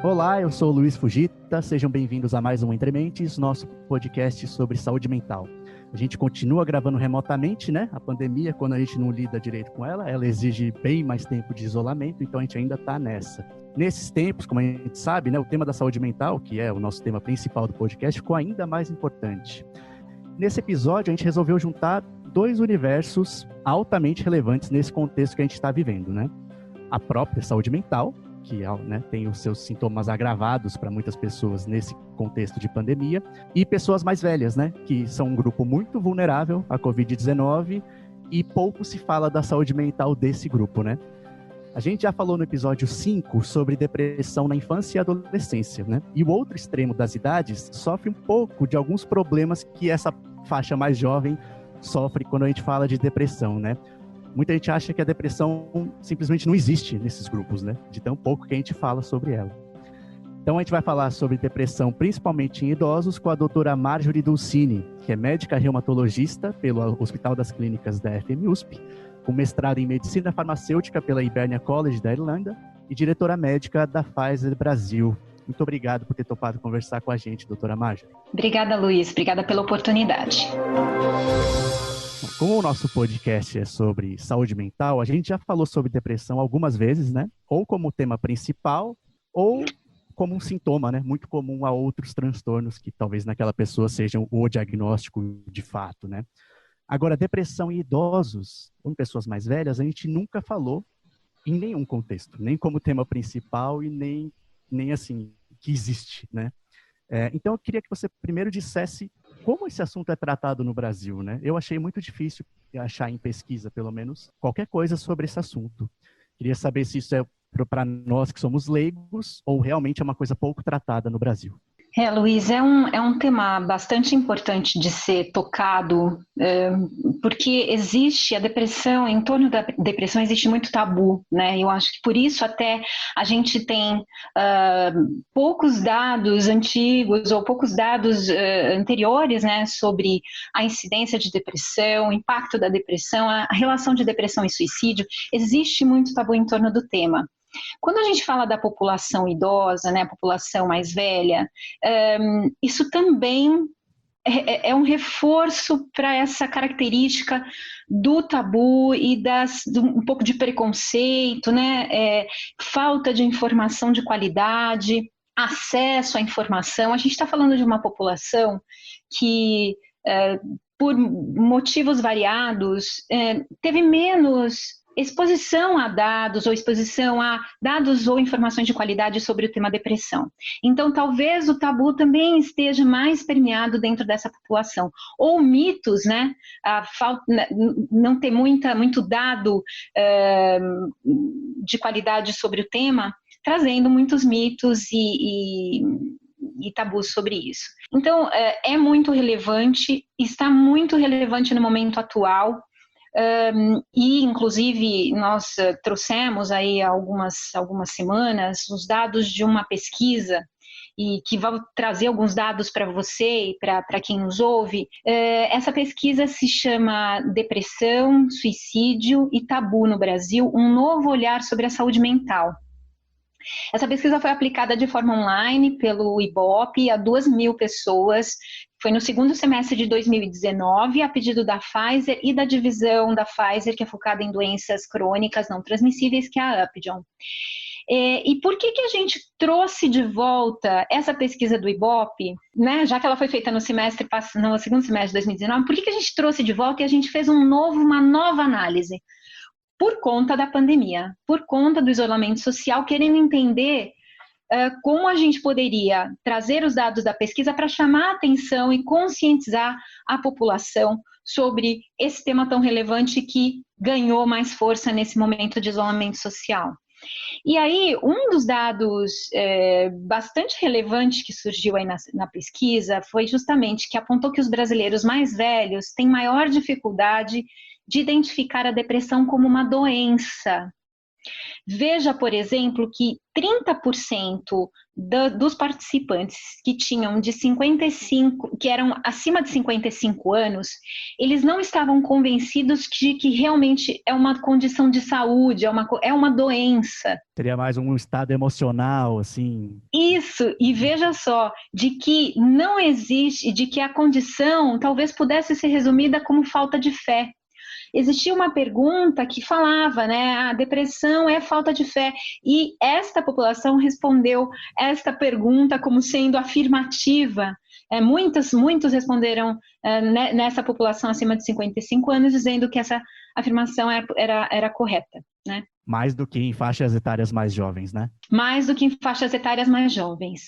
Olá, eu sou o Luiz Fujita, sejam bem-vindos a mais um Entre Mentes, nosso podcast sobre saúde mental. A gente continua gravando remotamente, né? A pandemia, quando a gente não lida direito com ela exige bem mais tempo de isolamento, então a gente ainda está nessa. Nesses tempos, como a gente sabe, né, o tema da saúde mental, que é o nosso tema principal do podcast, ficou ainda mais importante. Nesse episódio, a gente resolveu juntar dois universos altamente relevantes nesse contexto que a gente está vivendo, né? A própria saúde mental, que tem os seus sintomas agravados para muitas pessoas nesse contexto de pandemia, e pessoas mais velhas, né, que são um grupo muito vulnerável à Covid-19 e pouco se fala da saúde mental desse grupo, né? A gente já falou no episódio 5 sobre depressão na infância e adolescência, né? E o outro extremo das idades sofre um pouco de alguns problemas que essa faixa mais jovem sofre quando a gente fala de depressão, né? Muita gente acha que a depressão simplesmente não existe nesses grupos, né? De tão pouco que a gente fala sobre ela. Então a gente vai falar sobre depressão principalmente em idosos com a doutora Marjorie Dulcini, que é médica reumatologista pelo Hospital das Clínicas da FMUSP, com mestrado em medicina farmacêutica pela Hibernia College da Irlanda e diretora médica da Pfizer Brasil. Muito obrigado por ter topado conversar com a gente, doutora Marjorie. Obrigada, Luiz. Obrigada pela oportunidade. Como o nosso podcast é sobre saúde mental, a gente já falou sobre depressão algumas vezes, né? Ou como tema principal, ou como um sintoma, né? Muito comum a outros transtornos que talvez naquela pessoa sejam o diagnóstico de fato, né? Agora, depressão em idosos ou em pessoas mais velhas, a gente nunca falou em nenhum contexto, nem como tema principal e nem assim, que existe, né? Então, eu queria que você primeiro dissesse como esse assunto é tratado no Brasil, né? Eu achei muito difícil achar em pesquisa, pelo menos, qualquer coisa sobre esse assunto. Queria saber se isso é para nós que somos leigos ou realmente é uma coisa pouco tratada no Brasil. Luiz, é um tema bastante importante de ser tocado, porque existe a depressão, em torno da depressão existe muito tabu, né? Eu acho que por isso até a gente tem poucos dados antigos ou poucos dados anteriores, né, sobre a incidência de depressão, o impacto da depressão, a relação de depressão e suicídio. Existe muito tabu em torno do tema. Quando a gente fala da população idosa, né, a população mais velha, isso também é um reforço para essa característica do tabu e um pouco de preconceito, né, falta de informação de qualidade, acesso à informação. A gente está falando de uma população que, por motivos variados, teve menos exposição a dados ou informações de qualidade sobre o tema depressão. Então, talvez o tabu também esteja mais permeado dentro dessa população. Ou mitos, né? Não ter muito dado de qualidade sobre o tema, trazendo muitos mitos e tabus sobre isso. Então, é muito relevante, está muito relevante no momento atual. E, inclusive, nós trouxemos aí há algumas semanas os dados de uma pesquisa e que vai trazer alguns dados para você e para quem nos ouve. Essa pesquisa se chama Depressão, Suicídio e Tabu no Brasil, um novo olhar sobre a saúde mental. Essa pesquisa foi aplicada de forma online pelo Ibope a 2.000 pessoas. Foi no segundo semestre de 2019, a pedido da Pfizer e da divisão da Pfizer, que é focada em doenças crônicas não transmissíveis, que é a Upjohn. E por que a gente trouxe de volta essa pesquisa do Ibope, né? Já que ela foi feita no segundo semestre de 2019, por que a gente trouxe de volta e a gente fez uma nova análise? Por conta da pandemia, por conta do isolamento social, querendo entender como a gente poderia trazer os dados da pesquisa para chamar a atenção e conscientizar a população sobre esse tema tão relevante que ganhou mais força nesse momento de isolamento social. E aí, um dos dados bastante relevantes que surgiu aí na pesquisa foi justamente que apontou que os brasileiros mais velhos têm maior dificuldade de identificar a depressão como uma doença. Veja, por exemplo, que 30% dos participantes que tinham de 55, que eram acima de 55 anos, eles não estavam convencidos de que realmente é uma condição de saúde, é uma doença. Teria mais um estado emocional, assim. Isso, e veja só, de que não existe, de que a condição talvez pudesse ser resumida como falta de fé. Existia uma pergunta que falava, né, a depressão é falta de fé, e esta população respondeu esta pergunta como sendo afirmativa. Muitos responderam nessa população acima de 55 anos, dizendo que essa afirmação era correta, né? Mais do que em faixas etárias mais jovens, né? Mais do que em faixas etárias mais jovens.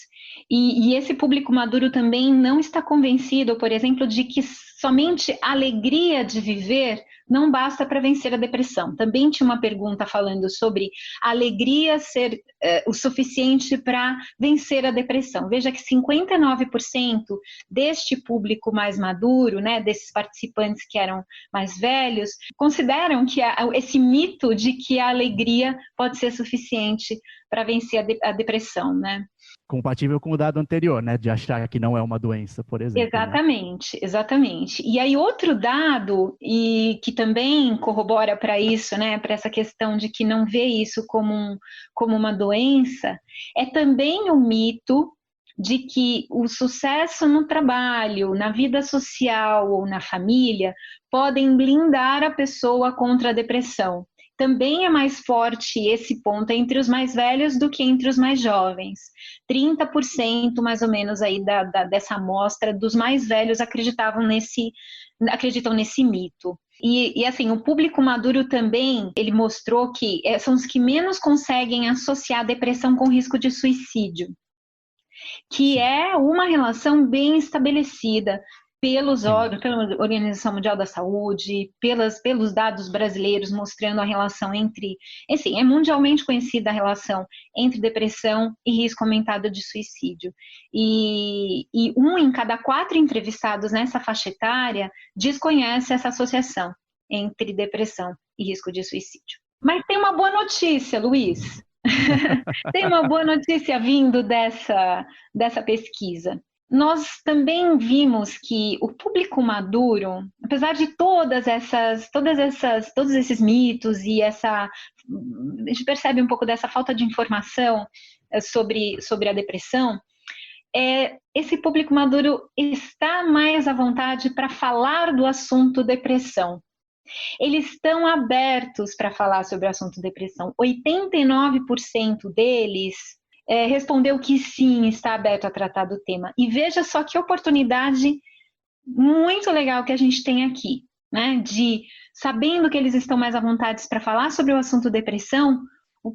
E esse público maduro também não está convencido, por exemplo, de que somente a alegria de viver não basta para vencer a depressão. Também tinha uma pergunta falando sobre a alegria ser o suficiente para vencer a depressão. Veja que 59% deste público mais maduro, né, desses participantes que eram mais velhos, consideram que esse mito de que a alegria pode ser suficiente para vencer a depressão, né? Compatível com o dado anterior, né? De achar que não é uma doença, por exemplo. Exatamente, né? Exatamente. E aí outro dado, e que também corrobora para isso, né? Para essa questão de que não vê isso como uma doença, é também o mito de que o sucesso no trabalho, na vida social ou na família podem blindar a pessoa contra a depressão. Também é mais forte esse ponto entre os mais velhos do que entre os mais jovens. 30% mais ou menos aí dessa amostra dos mais velhos acreditam nesse mito. E assim, o público maduro também, ele mostrou que são os que menos conseguem associar a depressão com risco de suicídio, que é uma relação bem estabelecida pelos órgãos, pela Organização Mundial da Saúde, pelos dados brasileiros mostrando a relação entre, assim, é mundialmente conhecida a relação entre depressão e risco aumentado de suicídio. E 1 em cada 4 entrevistados nessa faixa etária desconhece essa associação entre depressão e risco de suicídio. Mas tem uma boa notícia, Luiz. Tem uma boa notícia vindo dessa pesquisa. Nós também vimos que o público maduro, apesar de todos esses mitos e a gente percebe um pouco dessa falta de informação sobre a depressão, esse público maduro está mais à vontade para falar do assunto depressão. Eles estão abertos para falar sobre o assunto depressão. 89% deles respondeu que sim, está aberto a tratar do tema. E veja só que oportunidade muito legal que a gente tem aqui, né? De, sabendo que eles estão mais à vontade para falar sobre o assunto depressão,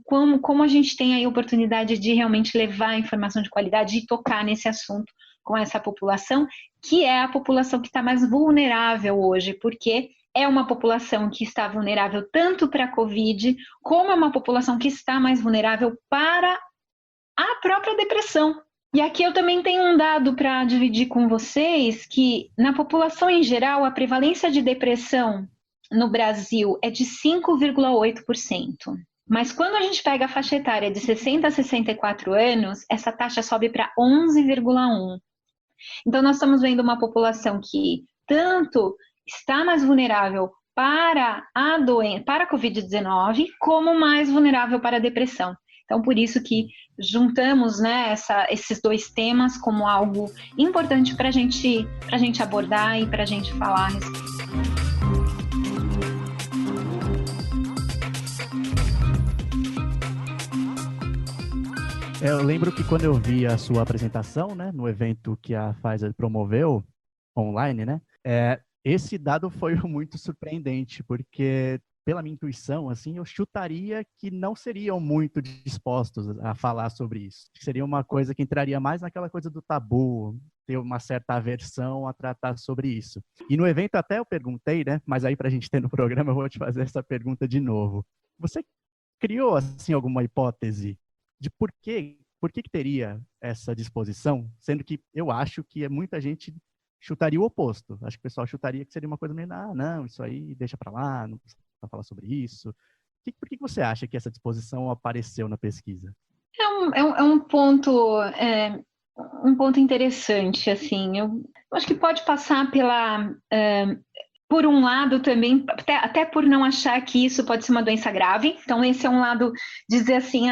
como a gente tem aí a oportunidade de realmente levar informação de qualidade e tocar nesse assunto com essa população, que é a população que está mais vulnerável hoje, porque é uma população que está vulnerável tanto para a Covid, como é uma população que está mais vulnerável para a própria depressão. E aqui eu também tenho um dado para dividir com vocês, que na população em geral, a prevalência de depressão no Brasil é de 5,8%. Mas quando a gente pega a faixa etária de 60 a 64 anos, essa taxa sobe para 11,1%. Então nós estamos vendo uma população que tanto está mais vulnerável para a doença, para a Covid-19, como mais vulnerável para a depressão. Então, por isso que juntamos, né, esses dois temas como algo importante para a gente abordar e para a gente falar a respeito. Eu lembro que quando eu vi a sua apresentação, né, no evento que a Pfizer promoveu, online, né, esse dado foi muito surpreendente, porque pela minha intuição, assim, eu chutaria que não seriam muito dispostos a falar sobre isso. Seria uma coisa que entraria mais naquela coisa do tabu, ter uma certa aversão a tratar sobre isso. E no evento até eu perguntei, né? Mas aí para a gente ter no programa eu vou te fazer essa pergunta de novo. Você criou, assim, alguma hipótese de por que teria essa disposição? Sendo que eu acho que muita gente chutaria o oposto. Acho que o pessoal chutaria que seria uma coisa meio, não, isso aí deixa para lá, não precisa falar sobre isso. Por que você acha que essa disposição apareceu na pesquisa? É um ponto interessante, assim. Eu acho que pode passar por um lado também, até por não achar que isso pode ser uma doença grave. Então, esse é um lado, dizer assim,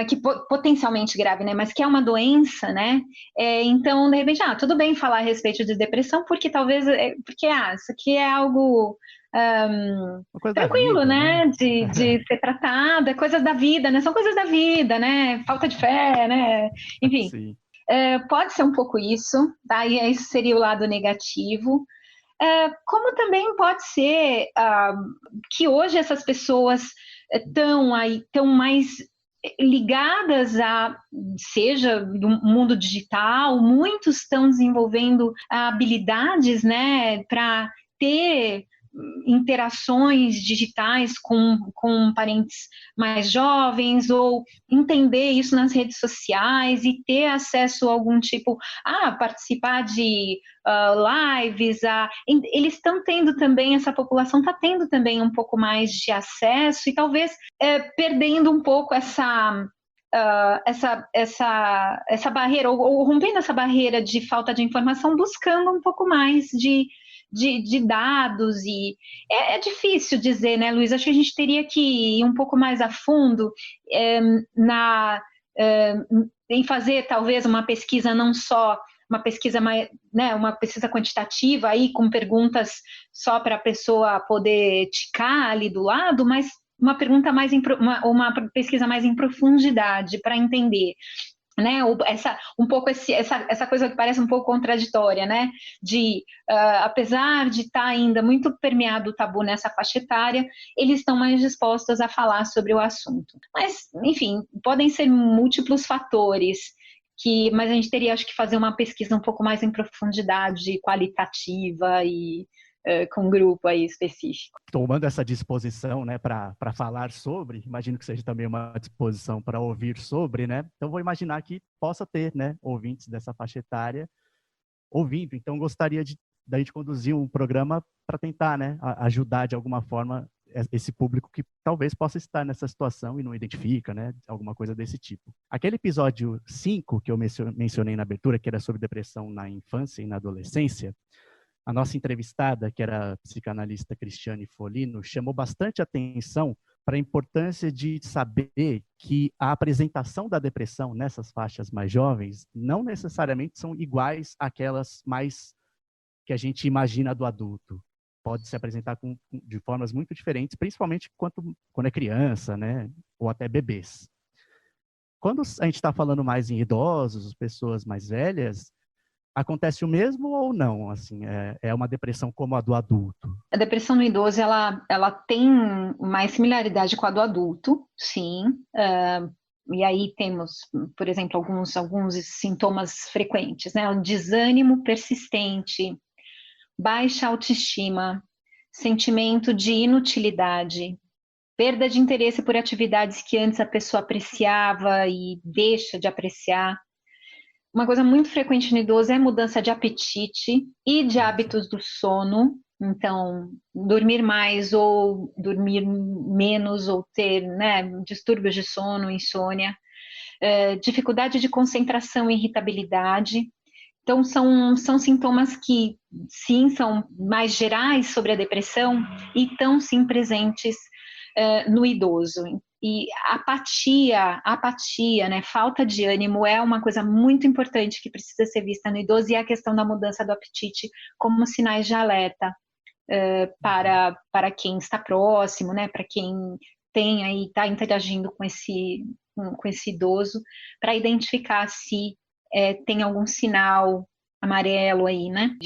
que potencialmente grave, né? Mas que é uma doença, né? Então, de repente, tudo bem falar a respeito de depressão, porque talvez, isso aqui é algo tranquilo, vida, né? De ser tratado, é coisas da vida, né? São coisas da vida, né? Falta de fé, né? Enfim, Sim. pode ser um pouco isso, tá? E esse seria o lado negativo. Como também pode ser que hoje essas pessoas estão mais ligadas seja do mundo digital, muitos estão desenvolvendo habilidades, né, para ter interações digitais com parentes mais jovens, ou entender isso nas redes sociais e ter acesso a algum tipo, participar de lives, eles estão tendo também, essa população está tendo também um pouco mais de acesso e talvez perdendo um pouco essa barreira, ou rompendo essa barreira de falta de informação, buscando um pouco mais de dados, e é difícil dizer, né, Luiz? Acho que a gente teria que ir um pouco mais a fundo em fazer talvez uma pesquisa, não só uma pesquisa mais, né, uma pesquisa quantitativa aí com perguntas só para a pessoa poder ticar ali do lado, mas uma pergunta uma pesquisa mais em profundidade para entender, né, essa coisa que parece um pouco contraditória, né, apesar de estar ainda muito permeado o tabu nessa faixa etária, eles estão mais dispostos a falar sobre o assunto. Mas, enfim, podem ser múltiplos fatores, mas a gente teria, acho que, fazer uma pesquisa um pouco mais em profundidade, qualitativa e com um grupo aí específico. Tomando essa disposição, né, para falar sobre, imagino que seja também uma disposição para ouvir sobre, né? Então vou imaginar que possa ter, né, ouvintes dessa faixa etária ouvindo. Então gostaria da gente conduzir um programa para tentar, né, ajudar de alguma forma esse público que talvez possa estar nessa situação e não identifica, né, alguma coisa desse tipo. Aquele episódio 5 que eu mencionei na abertura, que era sobre depressão na infância e na adolescência, a nossa entrevistada, que era a psicanalista Cristiane Folino, chamou bastante atenção para a importância de saber que a apresentação da depressão nessas faixas mais jovens não necessariamente são iguais àquelas mais que a gente imagina do adulto. Pode se apresentar de formas muito diferentes, principalmente quando é criança, né? Ou até bebês. Quando a gente está falando mais em idosos, pessoas mais velhas, acontece o mesmo ou não? Assim, é uma depressão como a do adulto? A depressão no idoso, ela tem mais similaridade com a do adulto, sim. E aí temos, por exemplo, alguns sintomas frequentes, né? O desânimo persistente, baixa autoestima, sentimento de inutilidade, perda de interesse por atividades que antes a pessoa apreciava e deixa de apreciar. Uma coisa muito frequente no idoso é mudança de apetite e de hábitos do sono. Então, dormir mais ou dormir menos, ou ter, né, distúrbios de sono, insônia, dificuldade de concentração e irritabilidade. Então, são sintomas que, sim, são mais gerais sobre a depressão e estão, sim, presentes no idoso. E apatia, né, falta de ânimo é uma coisa muito importante que precisa ser vista no idoso, e a questão da mudança do apetite como sinais de alerta para quem está próximo, né, para quem está interagindo com esse idoso, para identificar se tem algum sinal amarelo aí, né,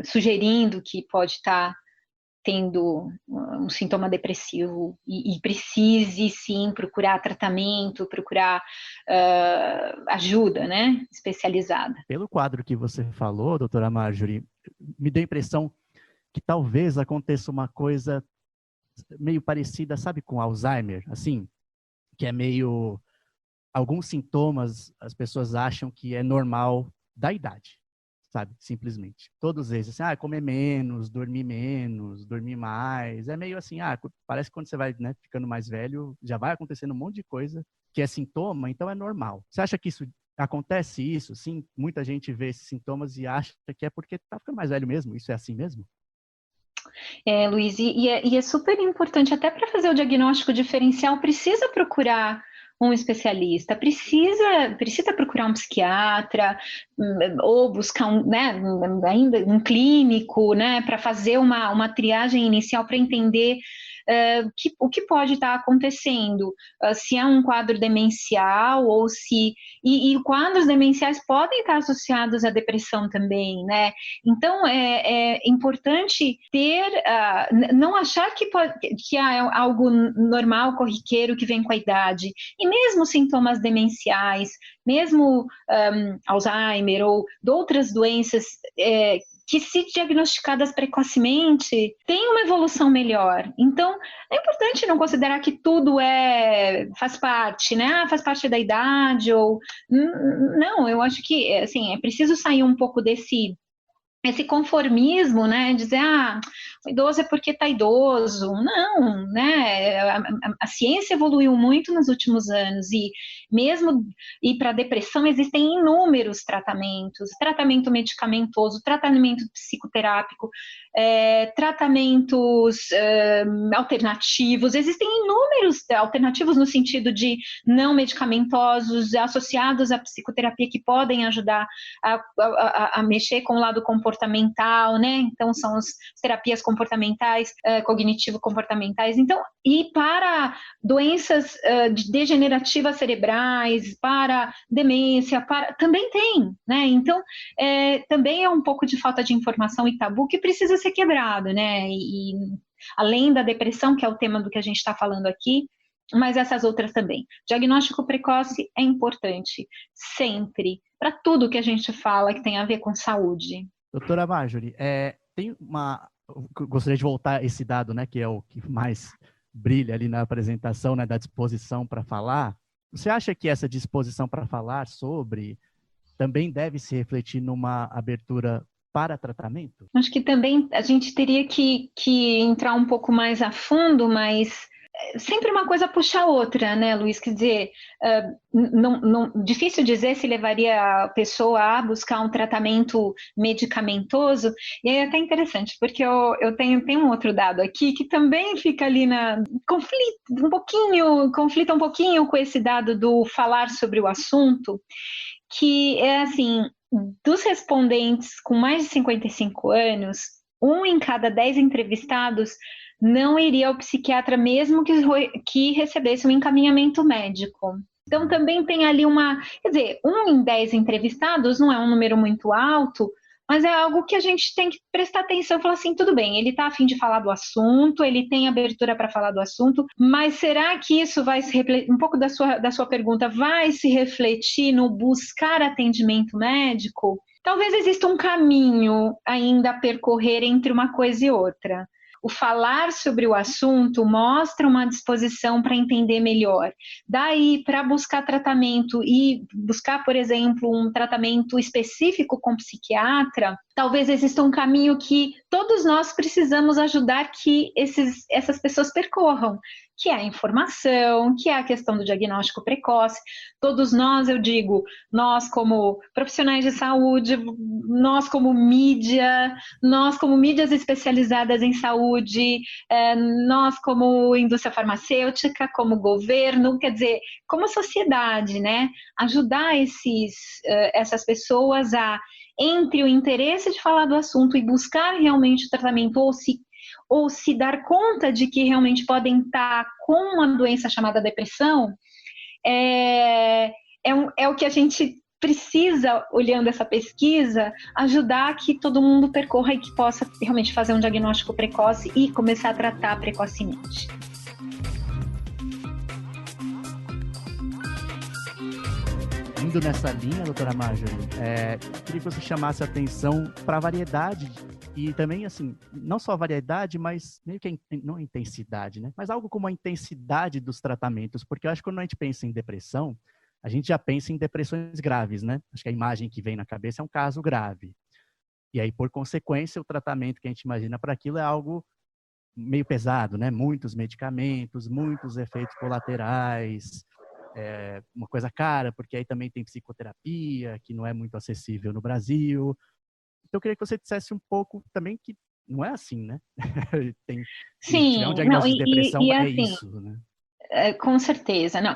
sugerindo que pode estar tendo um sintoma depressivo e precise, sim, procurar tratamento, procurar ajuda, né, especializada. Pelo quadro que você falou, doutora Marjorie, me deu a impressão que talvez aconteça uma coisa meio parecida, sabe, com Alzheimer, assim, que é meio... Alguns sintomas as pessoas acham que é normal da idade. sabe? Simplesmente. Todos eles, assim, comer menos, dormir mais. É meio assim, parece que quando você vai, né, ficando mais velho, já vai acontecendo um monte de coisa que é sintoma, então é normal. Você acha que isso acontece isso? Sim, muita gente vê esses sintomas e acha que é porque tá ficando mais velho mesmo. Isso é assim mesmo? Luiz, e é super importante, até para fazer o diagnóstico diferencial, precisa procurar um especialista, precisa procurar um psiquiatra, ou buscar ainda um clínico, né, para fazer uma triagem inicial para entender o que pode estar acontecendo, se é um quadro demencial ou se... E quadros demenciais podem estar associados à depressão também, né? Então, é importante ter... não achar que é algo normal, corriqueiro, que vem com a idade. E mesmo sintomas demenciais, mesmo Alzheimer ou de outras doenças que, se diagnosticadas precocemente, têm uma evolução melhor. Então, é importante não considerar que tudo faz parte, né? Faz parte da idade, ou... Não, eu acho que, assim, é preciso sair um pouco esse conformismo, né, dizer, o idoso é porque está idoso. Não, né, a ciência evoluiu muito nos últimos anos e para depressão existem inúmeros tratamentos, tratamento medicamentoso, tratamento psicoterápico, tratamentos alternativos, existem inúmeros alternativos no sentido de não medicamentosos associados à psicoterapia que podem ajudar a mexer com o lado comportamental, né? Então, são as terapias comportamentais, cognitivo-comportamentais. Então, e para doenças degenerativas cerebrais, para demência, também tem, né? Então, também é um pouco de falta de informação e tabu que precisa ser quebrado, né? E além da depressão, que é o tema do que a gente está falando aqui, mas essas outras também. Diagnóstico precoce é importante, sempre, para tudo que a gente fala que tem a ver com saúde. Doutora Marjorie, gostaria de voltar a esse dado, né, que é o que mais brilha ali na apresentação, né, da disposição para falar. Você acha que essa disposição para falar sobre também deve se refletir numa abertura para tratamento? Acho que também a gente teria que entrar um pouco mais a fundo, mas sempre uma coisa puxa a outra, né, Luiz? Quer dizer, difícil dizer se levaria a pessoa a buscar um tratamento medicamentoso. E aí é até interessante, porque eu tenho um outro dado aqui que também fica ali conflita um pouquinho com esse dado do falar sobre o assunto, que é assim, dos respondentes com mais de 55 anos, 1 em cada 10 entrevistados não iria ao psiquiatra mesmo que recebesse um encaminhamento médico. Então, também tem ali quer dizer, 1 em 10 entrevistados não é um número muito alto, mas é algo que a gente tem que prestar atenção e falar assim, tudo bem, ele está a fim de falar do assunto, ele tem abertura para falar do assunto, mas será que isso vai se refletir, um pouco da sua pergunta, vai se refletir no buscar atendimento médico? Talvez exista um caminho ainda a percorrer entre uma coisa e outra. O falar sobre o assunto mostra uma disposição para entender melhor. Daí, para buscar tratamento e buscar, por exemplo, um tratamento específico com psiquiatra, talvez exista um caminho que todos nós precisamos ajudar que essas pessoas percorram, que é a informação, que é a questão do diagnóstico precoce. Todos nós, eu digo, nós como profissionais de saúde, nós como mídias especializadas em saúde, nós como indústria farmacêutica, como governo, quer dizer, como sociedade, né? Ajudar essas pessoas entre o interesse de falar do assunto e buscar realmente o tratamento, ou se dar conta de que realmente podem estar com uma doença chamada depressão, é o que a gente precisa, olhando essa pesquisa, ajudar que todo mundo percorra e que possa realmente fazer um diagnóstico precoce e começar a tratar precocemente. Indo nessa linha, doutora Marjorie, queria que você chamasse a atenção para a variedade e também, assim, não só a variedade, mas meio que não a intensidade, né? Mas algo como a intensidade dos tratamentos, porque eu acho que quando a gente pensa em depressão, a gente já pensa em depressões graves, né? Acho que a imagem que vem na cabeça é um caso grave. E aí, por consequência, o tratamento que a gente imagina para aquilo é algo meio pesado, né? Muitos medicamentos, muitos efeitos colaterais, uma coisa cara, porque aí também tem psicoterapia, que não é muito acessível no Brasil. Então, eu queria que você dissesse um pouco também que não é assim, né? Se tiver um Sim, não, diagnóstico de depressão, é assim, isso, né? com certeza, não,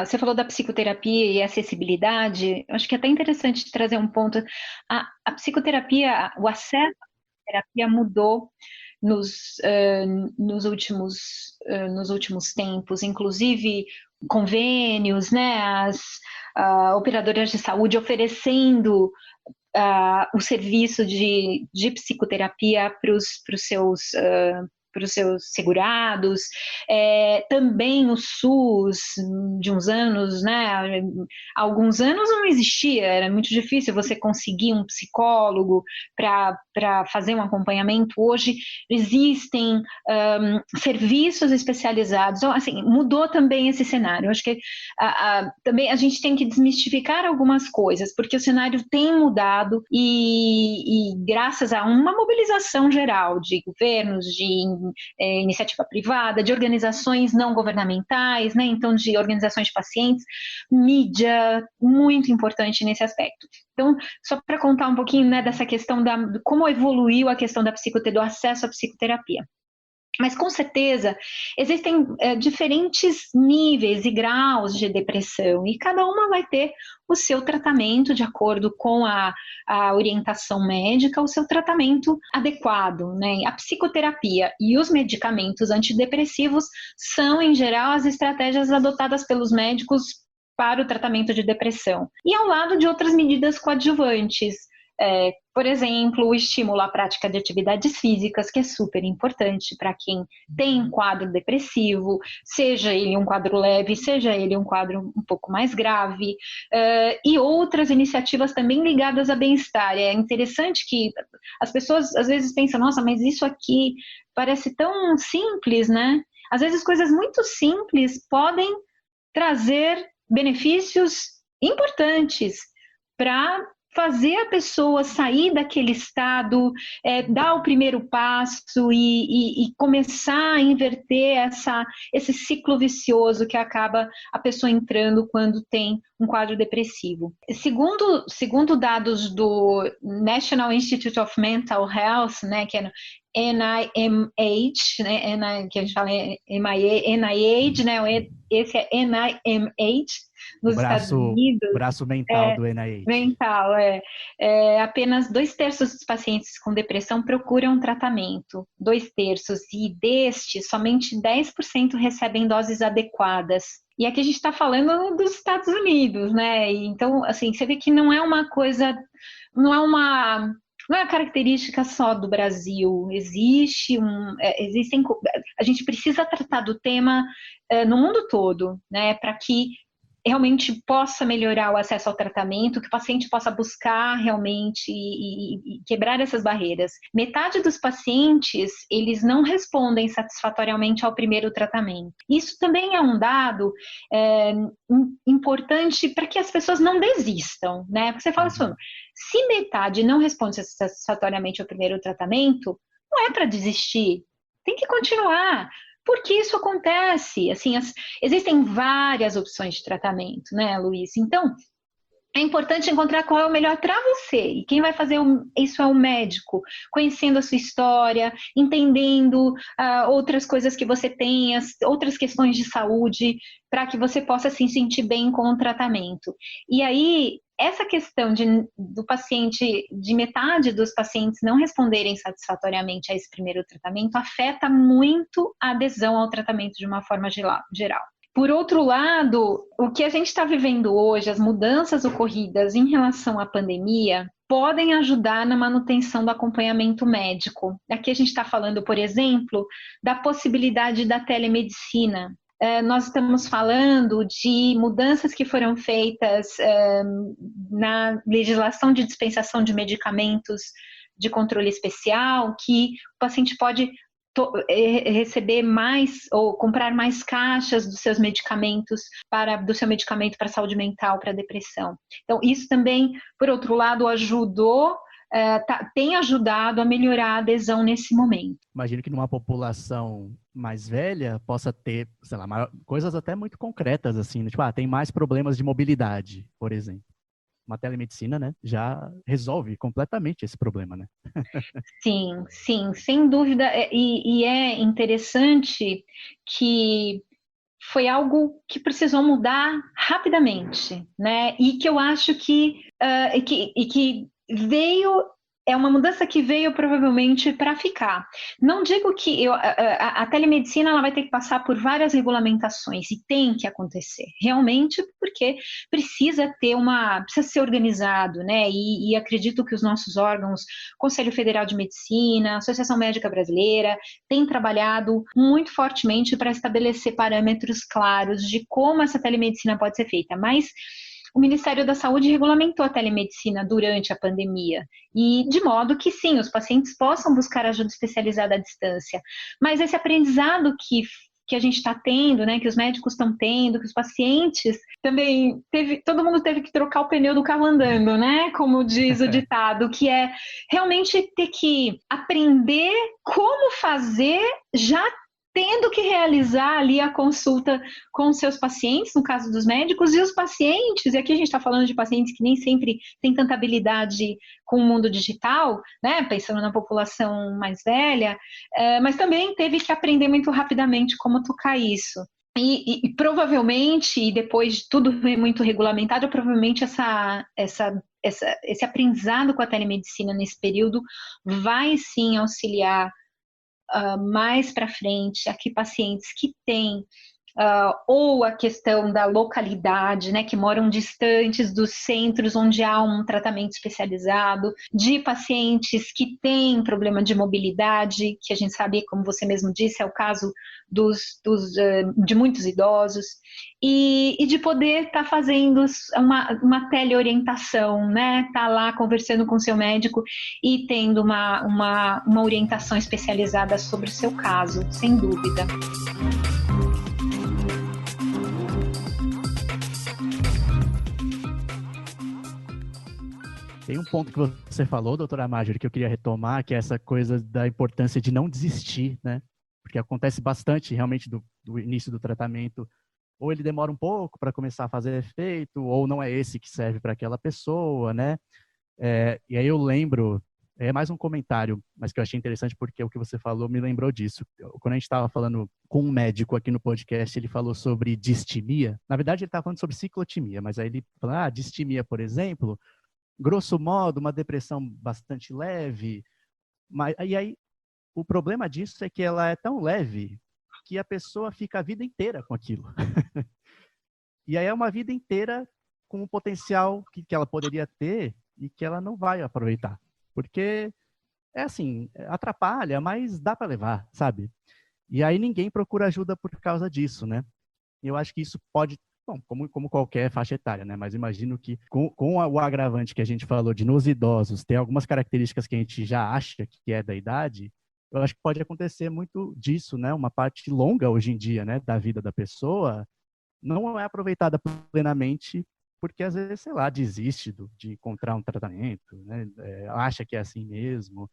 você falou da psicoterapia e acessibilidade, eu acho que é até interessante trazer um ponto, a psicoterapia, o acesso à terapia mudou nos, nos últimos tempos, inclusive convênios, né, as operadoras de saúde oferecendo o serviço de psicoterapia para os seus segurados, também o SUS de uns anos, né? Há alguns anos não existia, era muito difícil você conseguir um psicólogo para fazer um acompanhamento. Hoje existem serviços especializados, então, assim, mudou também esse cenário. Eu acho que também a gente tem que desmistificar algumas coisas, porque o cenário tem mudado e graças a uma mobilização geral de governos, de iniciativa privada, de organizações não governamentais, né? Então de organizações de pacientes, mídia, muito importante nesse aspecto. Então, só para contar um pouquinho, né, dessa questão de como evoluiu a questão do acesso à psicoterapia. Mas, com certeza, existem diferentes níveis e graus de depressão, e cada uma vai ter o seu tratamento de acordo com a orientação médica, o seu tratamento adequado, né? A psicoterapia e os medicamentos antidepressivos são, em geral, as estratégias adotadas pelos médicos para o tratamento de depressão. E ao lado de outras medidas coadjuvantes, por exemplo, o estímulo à prática de atividades físicas, que é super importante para quem tem um quadro depressivo, seja ele um quadro leve, seja ele um quadro um pouco mais grave, e outras iniciativas também ligadas a bem-estar. É interessante que as pessoas às vezes pensam, nossa, mas isso aqui parece tão simples, né? Às vezes coisas muito simples podem trazer benefícios importantes para fazer a pessoa sair daquele estado, dar o primeiro passo e começar a inverter esse ciclo vicioso que acaba a pessoa entrando quando tem um quadro depressivo. Segundo dados do National Institute of Mental Health, né, que é NIMH, né, que a gente fala NIH, né, esse é NIMH, nos Estados Unidos. Braço mental do NIH. Mental, apenas 2/3 dos pacientes com depressão procuram tratamento, 2/3, e destes, somente 10% recebem doses adequadas. E aqui a gente está falando dos Estados Unidos, né? Então, assim, você vê que não é uma coisa, não é uma característica só do Brasil. A gente precisa tratar do tema no mundo todo, né? Para que realmente possa melhorar o acesso ao tratamento, que o paciente possa buscar realmente e quebrar essas barreiras. Metade dos pacientes, eles não respondem satisfatoriamente ao primeiro tratamento. Isso também é um dado importante para que as pessoas não desistam, né? Porque você fala assim, se metade não responde satisfatoriamente ao primeiro tratamento, não é para desistir, tem que continuar. Porque isso acontece, assim, existem várias opções de tratamento, né, Luiz? Então, é importante encontrar qual é o melhor para você. E quem vai fazer isso é o médico, conhecendo a sua história, entendendo outras coisas que você tem, outras questões de saúde, para que você possa se sentir bem com o tratamento. E aí, essa questão do paciente, de metade dos pacientes não responderem satisfatoriamente a esse primeiro tratamento, afeta muito a adesão ao tratamento de uma forma geral. Por outro lado, o que a gente está vivendo hoje, as mudanças ocorridas em relação à pandemia, podem ajudar na manutenção do acompanhamento médico. Aqui a gente está falando, por exemplo, da possibilidade da telemedicina. Nós estamos falando de mudanças que foram feitas na legislação de dispensação de medicamentos de controle especial, que o paciente pode receber mais ou comprar mais caixas dos seus medicamentos do seu medicamento para saúde mental, para depressão. Então, isso também, por outro lado, tem ajudado a melhorar a adesão nesse momento. Imagino que numa população mais velha possa ter, sei lá, coisas até muito concretas, assim, né? Tipo, tem mais problemas de mobilidade, por exemplo. Uma telemedicina, né, já resolve completamente esse problema, né? Sim, sim, sem dúvida. E é interessante que foi algo que precisou mudar rapidamente, né? E que eu acho que veio. É uma mudança que veio provavelmente para ficar. Não digo que a telemedicina ela vai ter que passar por várias regulamentações e tem que acontecer, realmente, porque precisa ser organizado, né? E acredito que os nossos órgãos, Conselho Federal de Medicina, Associação Médica Brasileira, têm trabalhado muito fortemente para estabelecer parâmetros claros de como essa telemedicina pode ser feita, mas o Ministério da Saúde regulamentou a telemedicina durante a pandemia, e de modo que sim, os pacientes possam buscar ajuda especializada à distância, mas esse aprendizado que a gente está tendo, né, que os médicos estão tendo, que os pacientes também todo mundo teve que trocar o pneu do carro andando, né, como diz o ditado, que é realmente ter que aprender como fazer já tendo que realizar ali a consulta com os seus pacientes, no caso dos médicos, e os pacientes, e aqui a gente está falando de pacientes que nem sempre têm tanta habilidade com o mundo digital, né, pensando na população mais velha, mas também teve que aprender muito rapidamente como tocar isso. E provavelmente, e depois de tudo muito regulamentado, provavelmente esse aprendizado com a telemedicina nesse período vai sim auxiliar mais para frente, aqui pacientes que têm ou a questão da localidade, né, que moram distantes dos centros onde há um tratamento especializado, de pacientes que têm problema de mobilidade, que a gente sabe, como você mesmo disse, é o caso de muitos idosos, e de poder estar fazendo uma teleorientação, né, estar lá conversando com o seu médico e tendo uma orientação especializada sobre o seu caso, sem dúvida. Tem um ponto que você falou, doutora Marjorie, que eu queria retomar, que é essa coisa da importância de não desistir, né? Porque acontece bastante, realmente, do início do tratamento. Ou ele demora um pouco para começar a fazer efeito, ou não é esse que serve para aquela pessoa, né? E aí eu lembro, é mais um comentário, mas que eu achei interessante porque o que você falou me lembrou disso. Quando a gente estava falando com um médico aqui no podcast, ele falou sobre distimia. Na verdade, ele estava falando sobre ciclotimia, mas aí ele falou, distimia, por exemplo, grosso modo, uma depressão bastante leve, e aí o problema disso é que ela é tão leve que a pessoa fica a vida inteira com aquilo. E aí é uma vida inteira com o potencial que ela poderia ter e que ela não vai aproveitar. Porque é assim, atrapalha, mas dá para levar, sabe? E aí ninguém procura ajuda por causa disso, né? E eu acho que isso pode, bom, como qualquer faixa etária, né? Mas imagino que com o agravante que a gente falou de nos idosos ter algumas características que a gente já acha que é da idade, eu acho que pode acontecer muito disso, né? Uma parte longa hoje em dia, né, da vida da pessoa não é aproveitada plenamente porque às vezes, sei lá, desiste de encontrar um tratamento, né? Acha que é assim mesmo.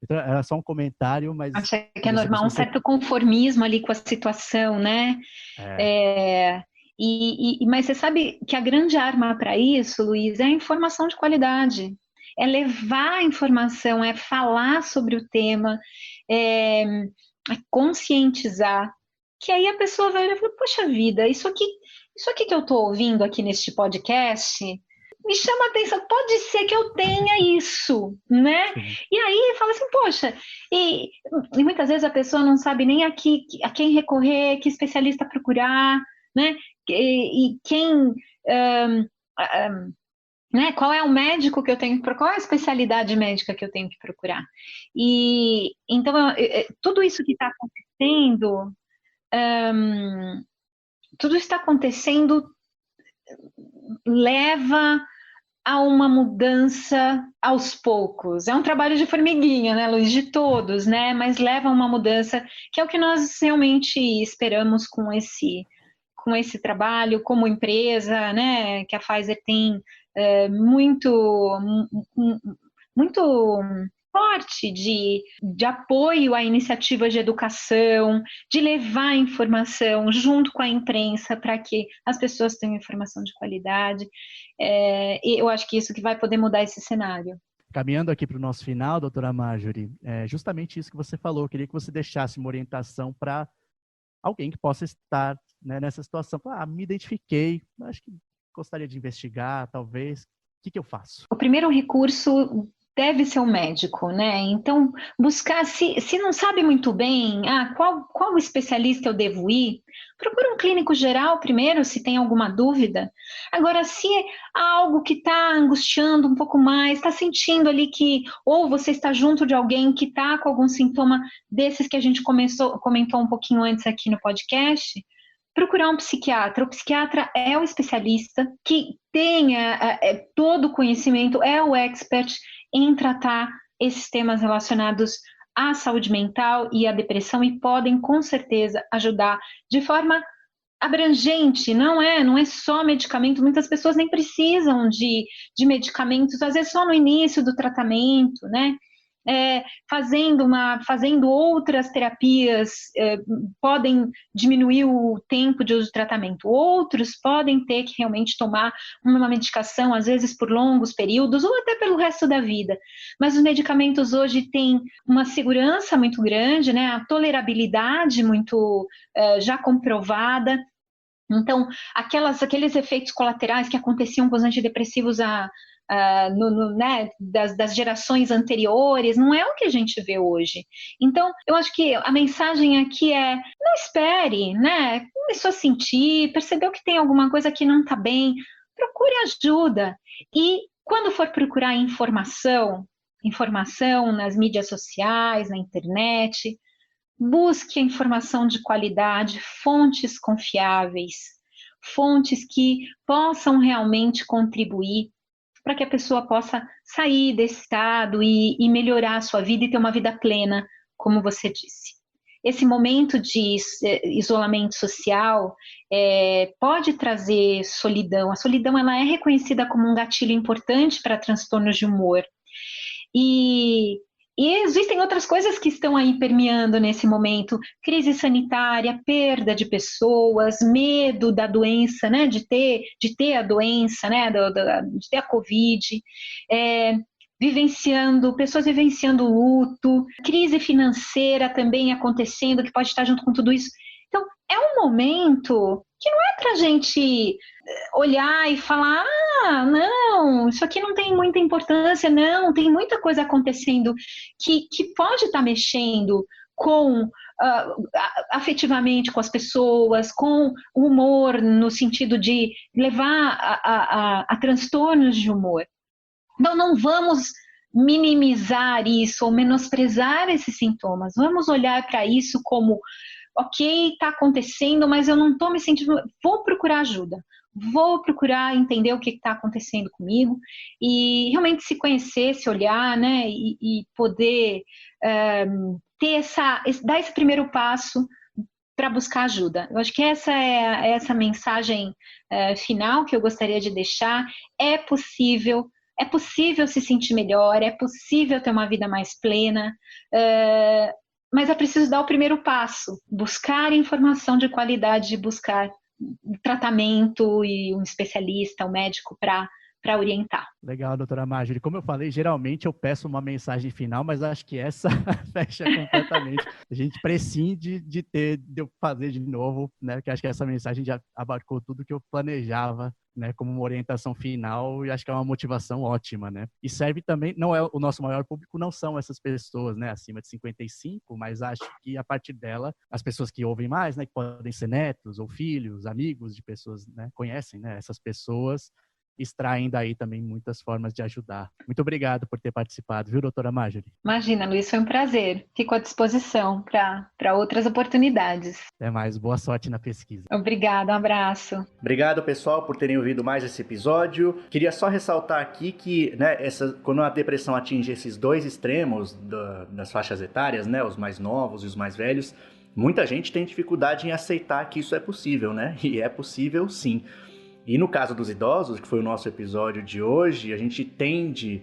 Então, era só um comentário, mas Acha que é normal um certo conformismo ali com a situação, né? Mas você sabe que a grande arma para isso, Luiz, é a informação de qualidade. É levar a informação, é falar sobre o tema, é conscientizar. Que aí a pessoa vai olhar e fala, poxa vida, isso aqui que eu estou ouvindo aqui neste podcast me chama a atenção, pode ser que eu tenha isso, né? Sim. E aí fala assim, poxa, e muitas vezes a pessoa não sabe nem a quem recorrer, que especialista procurar, né? E quem, né? Qual é o médico que eu tenho que procurar, qual é a especialidade médica que eu tenho que procurar? E então tudo isso que está acontecendo, tudo está acontecendo leva há uma mudança aos poucos. É um trabalho de formiguinha, né, Luiz? De todos, né? Mas leva a uma mudança que é o que nós realmente esperamos com esse trabalho, como empresa, né? Que a Pfizer tem muito, muito forte de apoio a iniciativas de educação, de levar informação junto com a imprensa para que as pessoas tenham informação de qualidade. E eu acho que isso que vai poder mudar esse cenário. Caminhando aqui para o nosso final, doutora Marjorie, justamente isso que você falou, eu queria que você deixasse uma orientação para alguém que possa estar, né, nessa situação. Me identifiquei, acho que gostaria de investigar, talvez. O que eu faço? O primeiro recurso deve ser o médico, né? Então, buscar, se não sabe muito bem, qual especialista eu devo ir, procura um clínico geral primeiro, se tem alguma dúvida. Agora, se há algo que está angustiando um pouco mais, está sentindo ali que, ou você está junto de alguém que está com algum sintoma desses que a gente comentou um pouquinho antes aqui no podcast, procurar um psiquiatra. O psiquiatra é o especialista que tenha todo o conhecimento, é o expert em tratar esses temas relacionados à saúde mental e à depressão e podem, com certeza, ajudar de forma abrangente, não é só medicamento, muitas pessoas nem precisam de medicamentos, às vezes só no início do tratamento, né? Fazendo outras terapias podem diminuir o tempo de uso do tratamento. Outros podem ter que realmente tomar uma medicação, às vezes por longos períodos, ou até pelo resto da vida. Mas os medicamentos hoje têm uma segurança muito grande, né? A tolerabilidade muito já comprovada. Então, aqueles efeitos colaterais que aconteciam com os antidepressivos né, das gerações anteriores, não é o que a gente vê hoje. Então, eu acho que a mensagem aqui é: não espere, né? Começou a sentir, percebeu que tem alguma coisa que não está bem, procure ajuda. E quando for procurar informação nas mídias sociais, na internet, busque a informação de qualidade, fontes confiáveis, fontes que possam realmente contribuir para que a pessoa possa sair desse estado e melhorar a sua vida e ter uma vida plena, como você disse. Esse momento de isolamento social pode trazer solidão. A solidão ela é reconhecida como um gatilho importante para transtornos de humor. E existem outras coisas que estão aí permeando nesse momento: crise sanitária, perda de pessoas, medo da doença, né, de ter a doença, né, de ter a Covid, pessoas vivenciando luto, crise financeira também acontecendo, que pode estar junto com tudo isso. Então, é um momento que não é para a gente olhar e falar: não, isso aqui não tem muita importância, não, tem muita coisa acontecendo que pode estar mexendo com afetivamente com as pessoas, com o humor, no sentido de levar a transtornos de humor. Então, não vamos minimizar isso ou menosprezar esses sintomas, vamos olhar para isso como: ok, está acontecendo, mas eu não estou me sentindo, vou procurar ajuda, vou procurar entender o que está acontecendo comigo e realmente se conhecer, se olhar, né, e poder dar esse primeiro passo para buscar ajuda. Eu acho que essa é essa mensagem final que eu gostaria de deixar. É possível se sentir melhor, é possível ter uma vida mais plena, mas é preciso dar o primeiro passo, buscar informação de qualidade, buscar tratamento e um especialista, um médico para orientar. Legal, doutora Marjorie. Como eu falei, geralmente eu peço uma mensagem final, mas acho que essa fecha completamente. A gente prescinde de eu fazer de novo, né? Porque acho que essa mensagem já abarcou tudo que eu planejava, né, como uma orientação final, e acho que é uma motivação ótima, né? E serve também, não é o nosso maior público, não são essas pessoas, né, acima de 55, mas acho que a partir dela, as pessoas que ouvem mais, né, que podem ser netos ou filhos, amigos de pessoas, né, conhecem, né, essas pessoas, extraem daí também muitas formas de ajudar. Muito obrigado por ter participado, viu, doutora Marjorie? Imagina, Luiz, foi um prazer. Fico à disposição para outras oportunidades. Até mais, boa sorte na pesquisa. Obrigada, um abraço. Obrigado, pessoal, por terem ouvido mais esse episódio. Queria só ressaltar aqui que, né, quando a depressão atinge esses dois extremos das faixas etárias, né, os mais novos e os mais velhos, muita gente tem dificuldade em aceitar que isso é possível, né? E é possível sim. E no caso dos idosos, que foi o nosso episódio de hoje, a gente tende,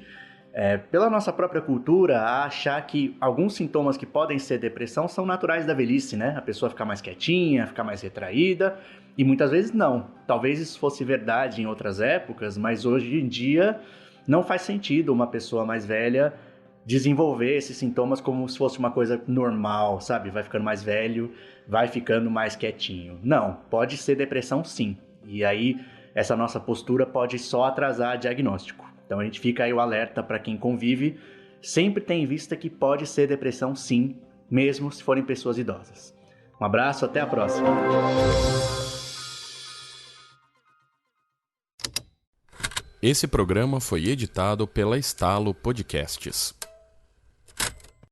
pela nossa própria cultura, a achar que alguns sintomas que podem ser depressão são naturais da velhice, né? A pessoa ficar mais quietinha, ficar mais retraída, e muitas vezes não. Talvez isso fosse verdade em outras épocas, mas hoje em dia não faz sentido uma pessoa mais velha desenvolver esses sintomas como se fosse uma coisa normal, sabe? Vai ficando mais velho, vai ficando mais quietinho. Não, pode ser depressão sim. E aí, essa nossa postura pode só atrasar o diagnóstico. Então, a gente fica aí o alerta para quem convive, sempre tem em vista que pode ser depressão sim, mesmo se forem pessoas idosas. Um abraço, até a próxima. Esse programa foi editado pela Estalo Podcasts.